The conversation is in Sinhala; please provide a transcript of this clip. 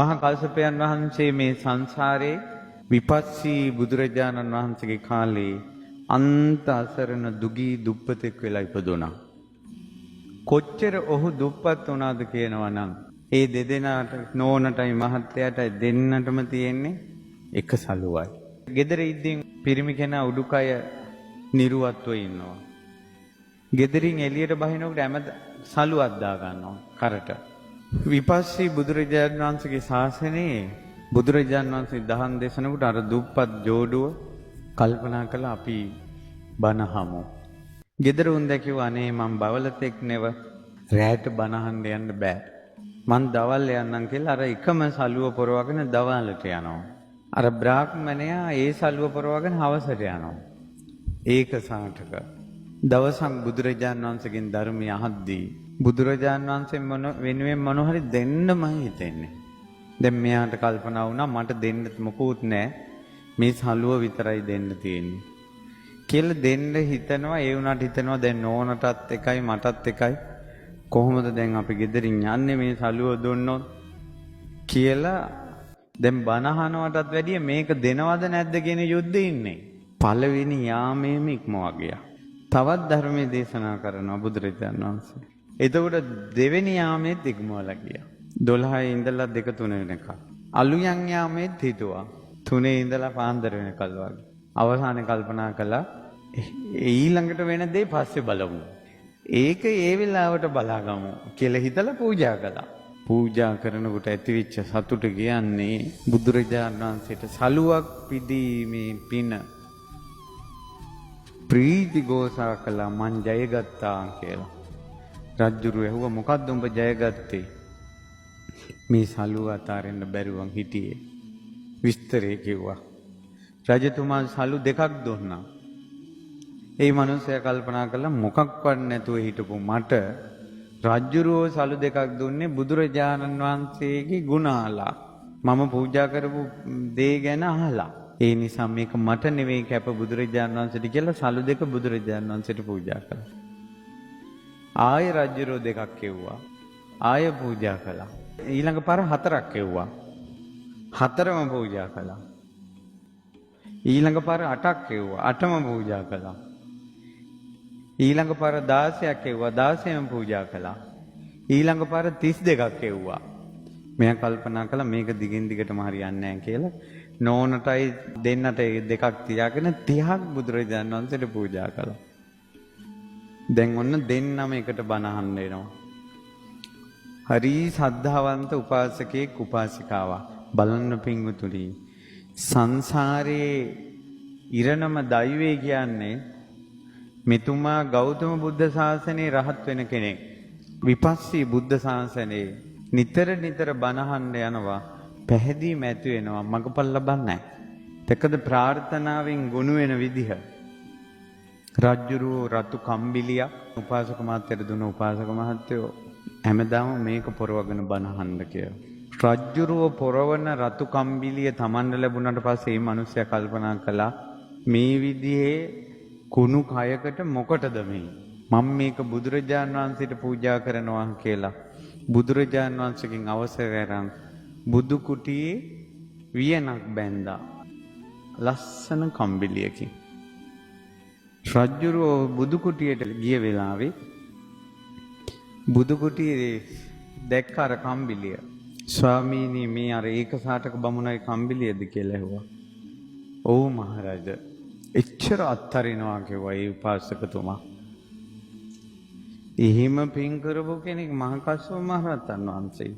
මහා කස්සපයන් වහන්සේ මේ සංසාරේ විපස්සී බුදුරජාණන් වහන්සේගේ කාලේ අන්ත අසරණ දුගී දුප්පතෙක් වෙලා ඉපදුණා. කොච්චර ඔහු දුප්පත් වුණාද කියනවා නම් ඒ දෙදෙනාට නෝනටයි මහත්තයාටයි දෙන්නටම තියෙන්නේ එක සලුවයි. ගෙදර ඉද්දින් පිරිමි කෙනා උඩුකය නිරුවත්ව ඉන්නවා. ගෙදරින් එළියට බහිනකොට හැම සලුවක් දා ගන්නවා කරට. විපස්සී බුදුරජාණන් වහන්සේගේ ශාසනයේ බුදුරජාණන් වහන්සේ දහම් දේශනකට අර දුප්පත් ජෝඩුව කල්පනා කළා අපි බණහමු. ගෙදර උන් දැකියවා අනේ මං බවලතෙක් නෙව රැයට බණහන්න යන්න බෑ. මං දවල් යන්නම් කියලා අර එකම සලුව පොරවගෙන දවල්ට යනවා. අර බ්‍රාහ්මණයා ඒ සලුව පොරවගෙන හවසට යනවා. ඒක සාටක දවසක් බුදුරජාණන් වහන්සේගෙන් ධර්මය අහද්දී බුදුරජාණන් වහන්සේ වෙනුවෙන් මොන හරි දෙන්නම හිතෙන්නේ. දැන් මෙයාට කල්පනා වුණා මට දෙන්න මොකුත් නැහැ. මේ සලුව විතරයි දෙන්න තියෙන්නේ. කියලා දෙන්න හිතනවා. ඒ වුණාට හිතනවා දැන් නෝනටත් එකයි මටත් එකයි. කොහොමද දැන් අපි ගෙදරින් යන්නේ මේ සලුව දුන්නොත් කියලා දැන් බනහනවටත් වැඩිය මේක දෙනවද නැද්ද කියන යුද්ධේ ඉන්නේ. පළවෙනි යාමේම ඉක්මවා ගියා. තවත් ධර්මයේ දේශනා කරනවා බුදුරජාණන් වහන්සේ. එතකොට දෙවෙනි යාමේත් ඉක්මවලා ගියා. 12 ඉඳලා 2-3 වෙනකල්. අලුයන් යාමේත් හිතුවා. 3 ඉඳලා පාන්දර වෙනකල් වගේ. අවසානයේ කල්පනා කළා ඊළඟට වෙන දේ පස්සේ බලමු. ඒක ඒ වෙලාවට බලාගමු කියලා හිතලා පූජා කළා. පූජා කරනකොට ඇතිවෙච්ච සතුට කියන්නේ බුදුරජාණන් වහන්සේට සලුවක් පිදීමේ පින ප්‍රීති ഘോഷා කළා මං ජයගත්තා කියලා. රජුරු ඇහුවා මොකද්ද උඹ ජයගත්තේ? මේ සලුව අතාරින්න බැරුවන් හිටියේ. විස්තරේ කිව්වා. රජතුමා සලු දෙකක් දුන්නා. ඒ මනුස්සයා කල්පනා කළා මොකක්වත් නැතුව හිටපු මට රජුරෝ සලු දෙකක් දුන්නේ බුදුරජාණන් වහන්සේගේ ගුණ අහලා. මම පූජා කරපු දේ ගැන අහලා. ඒ නිසා මේක මට නෙවෙයි කැප බුදුරජාණන් වහන්සේට කියලා සලු දෙක බුදුරජාණන් වහන්සේට පූජා කළා. ආය රජුරෝ දෙකක් කෙව්වා. ආය පූජා කළා. ඊළඟ පාර 4ක් කෙව්වා. 4ම පූජා කළා. ඊළඟ පාර 8ක් කෙව්වා. 8ම පූජා කළා. ඊළඟ පාර 16ක් කෙව්වා. 16ම පූජා කළා. ඊළඟ පාර 32ක් කෙව්වා. මෙයා කල්පනා කළා මේක දිගින් දිගටම හරියන්නේ නැහැ කියලා නෝනටයි දෙන්නට දෙකක් තියාගෙන 30ක් බුදුරජාණන් වහන්සේට පූජා කළා. දැන් ඔන්න දෙන්නම එකට බණ අහන්න එනවා. හරි සද්ධාවන්ත උපාසකෙක් උපාසිකාවක් බලන්න පිංගුතුනි සංසාරේ ඉරණම දෛවය කියන්නේ මෙතුමා ගෞතම බුද්ධ ශාසනයේ රහත් වෙන කෙනෙක්. විපස්සී බුද්ධ ශාසනයේ නිතර බණහන්න යනවා. පැහැදීම ඇති වෙනවා. මගපල් ලබන්නේ නැහැ. තකද ප්‍රාර්ථනාවෙන් ගුණ වෙන විදිහ. රජ්ජුරුව රතු කම්බිලිය උපාසක මහත්තයට දුන්න උපාසක මහත්තයෝ හැමදාම මේක පොරවගෙන බණහන්න කියලා. රජ්ජුරුව පොරවන රතු කම්බිලිය Tamanne ලැබුණාට පස්සේ මේ මිනිස්සයා කල්පනා කළා මේ විදිහේ කුණු කයකට මොකටද මේ? මම මේක බුදුරජාණන් වහන්සේට පූජා කරනවා කියලා. බුදුරජාණන් වහන්සේගෙන් අවසර අරන් බුදු කුටියේ වියනක් බැඳා. ලස්සන කම්බිලියකින්. රජ්ජුරුව බුදු කුටියට ගිය වෙලාවේ බුදු කුටියේ දැක්ක අර කම්බිලිය. ස්වාමීනි මේ අර ඒකසාටක බමුණයි කම්බිලියද කියලා ඇහුවා. ඔව් මහරජා. එච්චර අත්තරිනවා කිව්වා ඒ උපාසකතුමා. එහෙම පින් කරපු කෙනෙක් මහා කස්සප මහ රහතන් වහන්සේ.